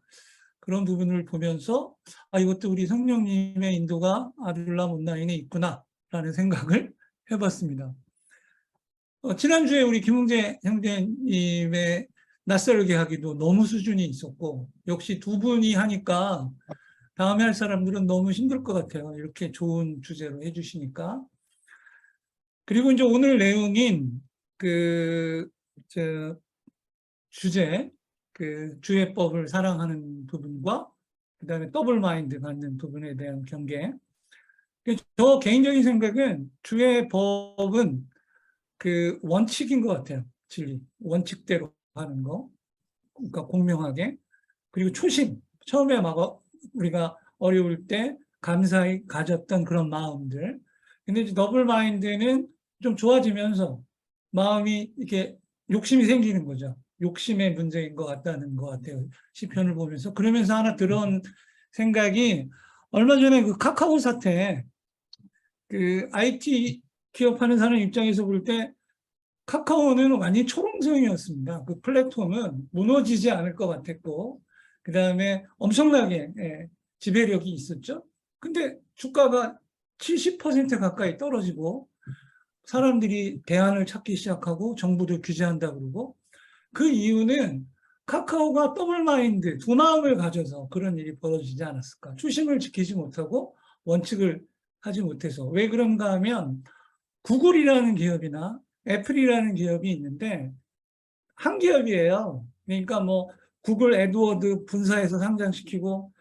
그런 부분을 보면서 이것도 우리 성령님의 인도가 아둘람 온라인에 있구나라는 생각을 해봤습니다. 지난주에 우리 김웅재 형제님의 낯설게 하기도 너무 수준이 있었고 역시 두 분이 하니까 다음에 할 사람들은 너무 힘들 것 같아요. 이렇게 좋은 주제로 해주시니까. 그리고 이제 오늘 내용인 주제, 주예법을 사랑하는 부분과 그 다음에 더블 마인드 갖는 부분에 대한 경계. 저 개인적인 생각은 주예법은 원칙인 것 같아요. 진리. 원칙대로 하는 거. 그러니까 공명하게. 그리고 초심. 처음에 우리가 어려울 때 감사히 가졌던 그런 마음들. 근데 이제 더블 마인드는 좀 좋아지면서 마음이 이렇게 욕심이 생기는 거죠. 욕심의 문제인 것 같다는 것 같아요. 시편을 보면서. 그러면서 하나 들어온 생각이 얼마 전에 그 카카오 사태, IT 기업하는 사람 입장에서 볼 때 카카오는 완전히 초롱성이었습니다. 그 플랫폼은 무너지지 않을 것 같았고, 그 다음에 엄청나게 지배력이 있었죠. 근데 주가가 70% 가까이 떨어지고 사람들이 대안을 찾기 시작하고 정부도 규제한다 그러고 그 이유는 카카오가 더블 마인드, 두 마음을 가져서 그런 일이 벌어지지 않았을까. 초심을 지키지 못하고 원칙을 하지 못해서. 왜 그런가 하면 구글이라는 기업이나 애플이라는 기업이 있는데 한 기업이에요. 그러니까 뭐 구글 애드워드 분사해서 상장시키고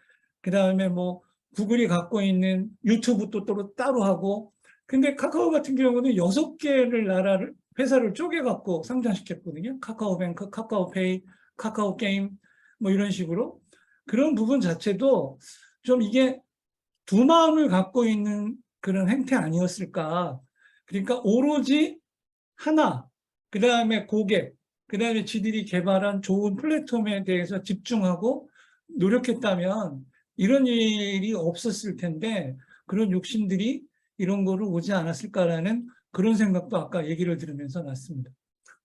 그 다음에 뭐 구글이 갖고 있는 유튜브도 따로 하고 근데 카카오 같은 경우는 6개를 회사를 쪼개갖고 상장시켰거든요. 카카오뱅크, 카카오페이, 카카오게임 뭐 이런 식으로 그런 부분 자체도 좀 이게 두 마음을 갖고 있는 그런 행태 아니었을까. 그러니까 오로지 하나, 그 다음에 고객, 그 다음에 지들이 개발한 좋은 플랫폼에 대해서 집중하고 노력했다면 이런 일이 없었을 텐데 그런 욕심들이 이런 거로 오지 않았을까라는 그런 생각도 아까 얘기를 들으면서 났습니다.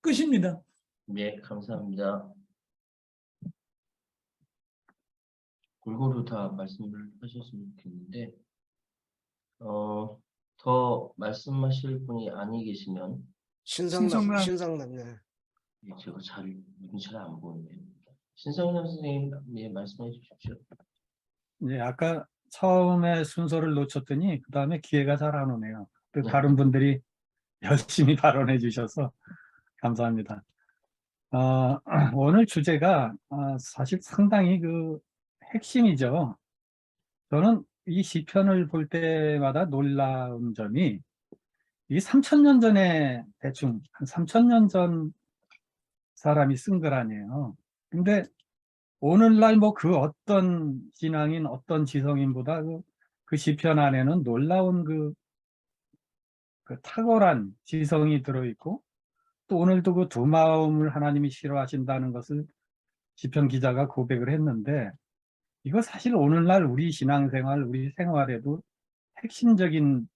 끝입니다. 네, 감사합니다. 골고루 다 말씀을 하셨으면 좋겠는데 더 말씀하실 분이 아니 계시면 신성남, 네. 제가 눈이 잘 안 보이네요. 신성현 선생님, 예, 말씀해 주십시오. 네, 아까 처음에 순서를 놓쳤더니 그 다음에 기회가 잘 안 오네요. 또 네. 다른 분들이 열심히 발언해 주셔서 감사합니다. 오늘 주제가 사실 상당히 그 핵심이죠. 저는 이 시편을 볼 때마다 놀라운 점이 이 3000년 전에 대충 한 3000년 전 사람이 쓴 글 아니에요. 근데 오늘날 뭐 그 어떤 신앙인 어떤 지성인보다 그 시편 안에는 놀라운 그 탁월한 지성이 들어있고 또 오늘도 그 두 마음을 하나님이 싫어하신다는 것을 시편 기자가 고백을 했는데 이거 사실 오늘날 우리 신앙생활, 우리 생활에도 핵심적인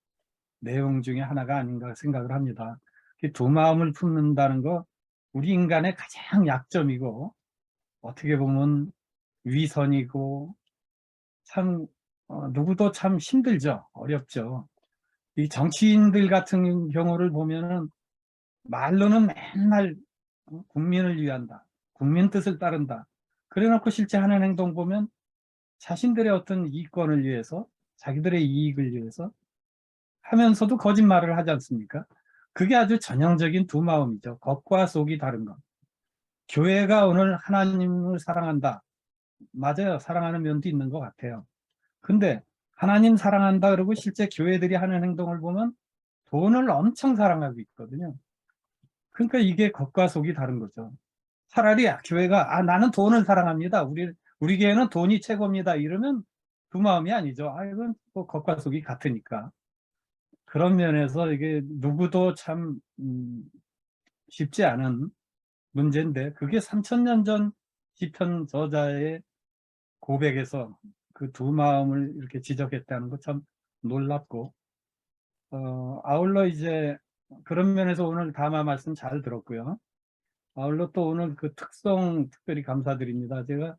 내용 중에 하나가 아닌가 생각을 합니다. 두 마음을 품는다는 거 우리 인간의 가장 약점이고 어떻게 보면 위선이고 참 누구도 참 힘들죠. 어렵죠. 이 정치인들 같은 경우를 보면은 말로는 맨날 국민을 위한다. 국민 뜻을 따른다. 그래놓고 실제 하는 행동 보면 자신들의 어떤 이권을 위해서 자기들의 이익을 위해서 하면서도 거짓말을 하지 않습니까? 그게 아주 전형적인 두 마음이죠. 겉과 속이 다른 것. 교회가 오늘 하나님을 사랑한다. 맞아요. 사랑하는 면도 있는 것 같아요. 근데 하나님 사랑한다 그러고 실제 교회들이 하는 행동을 보면 돈을 엄청 사랑하고 있거든요. 그러니까 이게 겉과 속이 다른 거죠. 차라리 교회가 나는 돈을 사랑합니다. 우리 교회는 돈이 최고입니다. 이러면 두 마음이 아니죠. 이건 뭐 겉과 속이 같으니까. 그런 면에서 이게 누구도 참 쉽지 않은 문제인데 그게 3000년 전 시편 저자의 고백에서 그 두 마음을 이렇게 지적했다는 거 참 놀랍고 아울러 이제 그런 면에서 오늘 담화 말씀 잘 들었고요. 아울러 또 오늘 그 특성 특별히 감사드립니다. 제가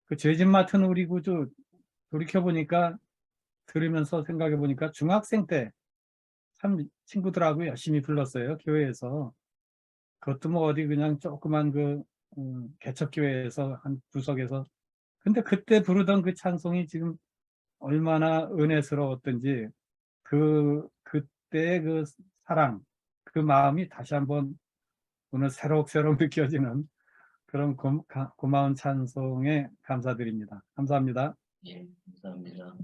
그 죄짓 맡은 우리 구주 돌이켜보니까 들으면서 생각해보니까 중학생 때 참 친구들하고 열심히 불렀어요. 교회에서. 그것도 뭐 어디 그냥 조그만 그 개척교회에서 한 구석에서. 근데 그때 부르던 그 찬송이 지금 얼마나 은혜스러웠던지 그때의 그 사랑, 그 마음이 다시 한번 오늘 새록새록 느껴지는 그런 고마운 찬송에 감사드립니다. 감사합니다. 예, 감사합니다.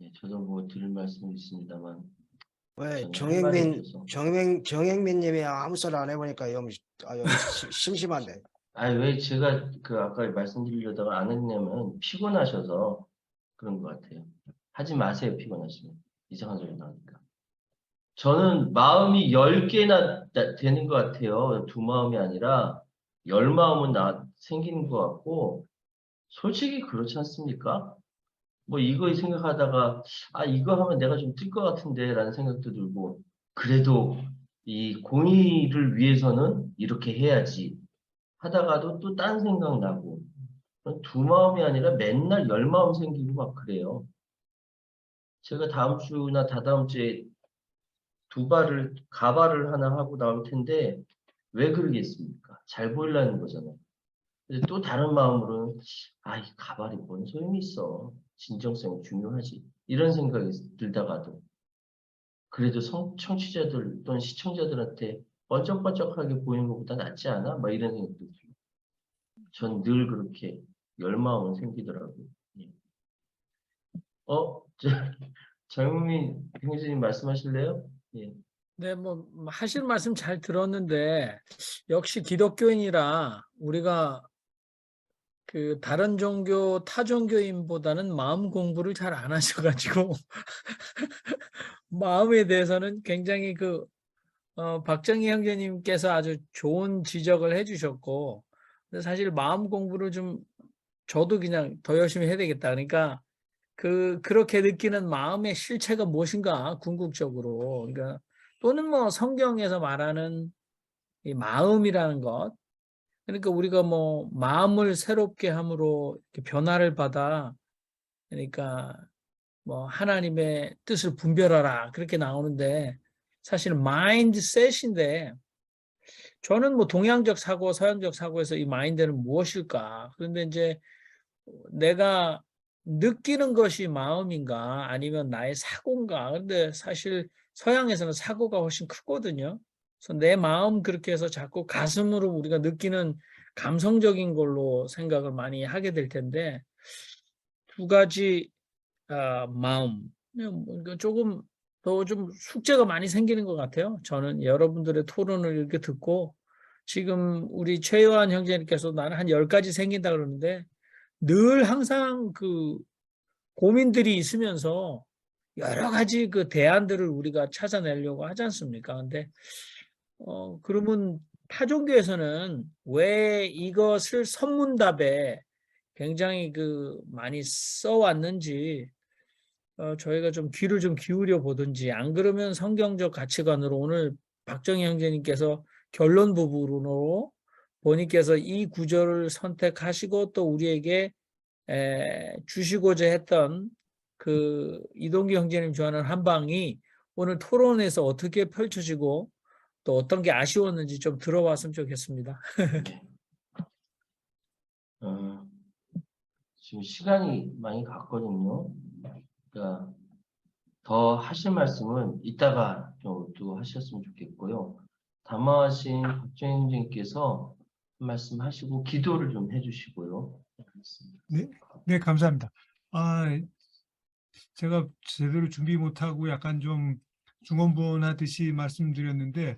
예, 저도 뭐 드릴 말씀이 있습니다만 왜 저는 할 말이 없어서. 정행민 님이 아무 소리 안 해보니까 좀 심심한데. 왜 제가 아까 말씀드리려다가 안 했냐면 피곤하셔서 그런 것 같아요. 하지 마세요, 피곤하시면. 이상한 소리 나니까. 저는 마음이 10개나 되는 것 같아요. 두 마음이 아니라 10마음은 생기는 것 같고 솔직히 그렇지 않습니까? 뭐 이거 생각하다가 이거 하면 내가 좀 뜰 것 같은데 라는 생각도 들고 그래도 이 공의를 위해서는 이렇게 해야지 하다가도 또 딴 생각 나고 두 마음이 아니라 맨날 10마음 생기고 막 그래요. 제가 다음 주나 다다음 주에 가발을 하나 하고 나올 텐데 왜 그러겠습니까? 잘 보이려는 거잖아요. 근데 또 다른 마음으로는 이 가발이 뭔 소용이 있어. 진정성이 중요하지. 이런 생각이 들다가도 그래도 청취자들 또는 시청자들한테 번쩍번쩍하게 보이는 것보다 낫지 않아? 막 이런 생각도 들어요. 전 늘 그렇게 10마음은 생기더라고요. 예. 정민 교수님 말씀하실래요? 예. 네, 뭐 하실 말씀 잘 들었는데 역시 기독교인이라 우리가 그 다른 종교 타 종교인보다는 마음 공부를 잘 안 하셔가지고 마음에 대해서는 굉장히 박정희 형제님께서 아주 좋은 지적을 해주셨고 사실 마음 공부를 좀 저도 그냥 더 열심히 해야 되겠다. 그러니까 그렇게 느끼는 마음의 실체가 무엇인가 궁극적으로 그러니까 또는 뭐 성경에서 말하는 이 마음이라는 것 그러니까 우리가 뭐 마음을 새롭게 함으로 이렇게 변화를 받아 그러니까 뭐 하나님의 뜻을 분별하라 그렇게 나오는데 사실 마인드셋인데 저는 뭐 동양적 사고, 서양적 사고에서 이 마인드는 무엇일까? 그런데 이제 내가 느끼는 것이 마음인가 아니면 나의 사고인가? 근데 사실 서양에서는 사고가 훨씬 크거든요. 그래서 내 마음 그렇게 해서 자꾸 가슴으로 우리가 느끼는 감성적인 걸로 생각을 많이 하게 될 텐데 두 가지 마음 조금 더 좀 숙제가 많이 생기는 것 같아요. 저는 여러분들의 토론을 이렇게 듣고 지금 우리 최요한 형제님께서 나는 한 10가지 생긴다 그러는데 늘 항상 그 고민들이 있으면서 여러 가지 그 대안들을 우리가 찾아내려고 하지 않습니까? 근데 그러면 타종교에서는 왜 이것을 선문답에 굉장히 그 많이 써왔는지 저희가 좀 귀를 좀 기울여 보든지 안 그러면 성경적 가치관으로 오늘 박정희 형제님께서 결론 부분으로 본인께서 이 구절을 선택하시고 또 우리에게 주시고자 했던 그 이동규 형제님 좋아하는 한방이 오늘 토론에서 어떻게 펼쳐지고 또 어떤 게 아쉬웠는지 좀 들어봤으면 좋겠습니다. 지금 시간이 많이 갔거든요. 그러니까 더 하실 말씀은 이따가 좀 또 하셨으면 좋겠고요. 담화하신 박정희 형제님께서 한 말씀 하시고 기도를 좀 해주시고요. 네, 감사합니다. 제가 제대로 준비 못하고 약간 좀 중언부언하듯이 말씀드렸는데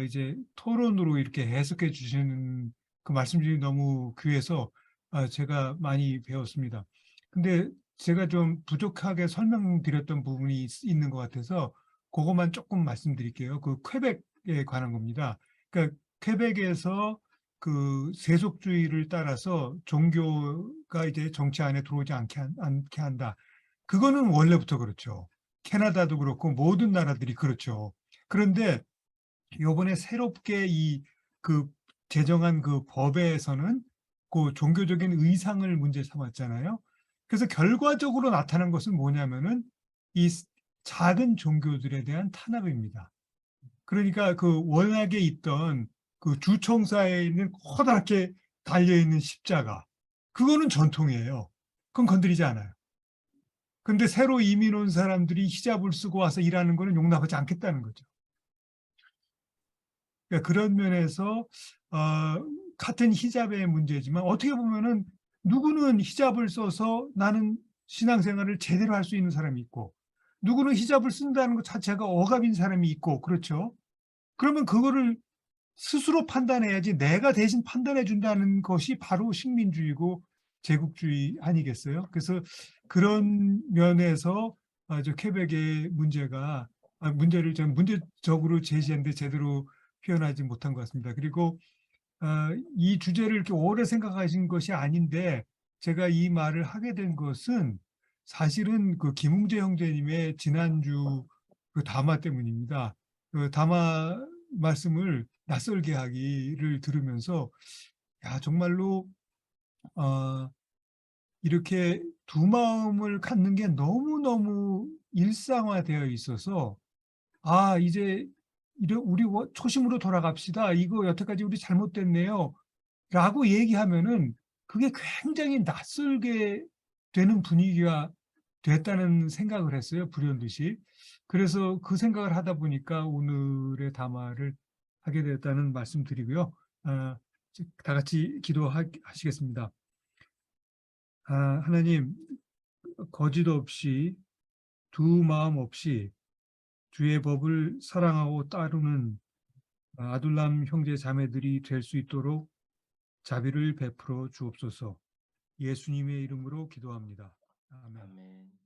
이제 토론으로 이렇게 해석해 주시는 그 말씀들이 너무 귀해서 제가 많이 배웠습니다. 근데 제가 좀 부족하게 설명드렸던 부분이 있는 것 같아서 그것만 조금 말씀드릴게요. 그 퀘벡에 관한 겁니다. 그러니까 퀘벡에서 그 세속주의를 따라서 종교가 이제 정치 안에 들어오지 않게 한다. 그거는 원래부터 그렇죠. 캐나다도 그렇고 모든 나라들이 그렇죠. 그런데 요번에 새롭게 그 제정한 그 법에서는 그 종교적인 의상을 문제 삼았잖아요. 그래서 결과적으로 나타난 것은 뭐냐면은 이 작은 종교들에 대한 탄압입니다. 그러니까 그 워낙에 있던 그 주총사에 있는 커다랗게 달려있는 십자가, 그거는 전통이에요. 그건 건드리지 않아요. 근데 새로 이민 온 사람들이 히잡을 쓰고 와서 일하는 거는 용납하지 않겠다는 거죠. 그러니까 그런 면에서 같은 히잡의 문제지만 어떻게 보면은 누구는 히잡을 써서 나는 신앙생활을 제대로 할 수 있는 사람이 있고 누구는 히잡을 쓴다는 것 자체가 억압인 사람이 있고 그렇죠. 그러면 그거를 스스로 판단해야지 내가 대신 판단해 준다는 것이 바로 식민주의고 제국주의 아니겠어요? 그래서 그런 면에서 저 퀘벡의 문제가 문제를 좀 문제적으로 제시했는데 제대로 표현하지 못한 것 같습니다. 그리고 이 주제를 이렇게 오래 생각하신 것이 아닌데 제가 이 말을 하게 된 것은 사실은 그 김웅재 형제님의 지난주 그 담화 때문입니다. 그 담화 말씀을 낯설게 하기를 들으면서 야 정말로 이렇게 두 마음을 갖는 게 너무너무 일상화되어 있어서 이제 우리 초심으로 돌아갑시다. 이거 여태까지 우리 잘못됐네요. 라고 얘기하면은 그게 굉장히 낯설게 되는 분위기가 됐다는 생각을 했어요. 불현듯이. 그래서 그 생각을 하다 보니까 오늘의 담화를 하게 됐다는 말씀 드리고요. 다 같이 기도하시겠습니다. 하나님, 거짓 없이 두 마음 없이 주의 법을 사랑하고 따르는 아둘람 형제 자매들이 될 수 있도록 자비를 베풀어 주옵소서. 예수님의 이름으로 기도합니다. 아멘.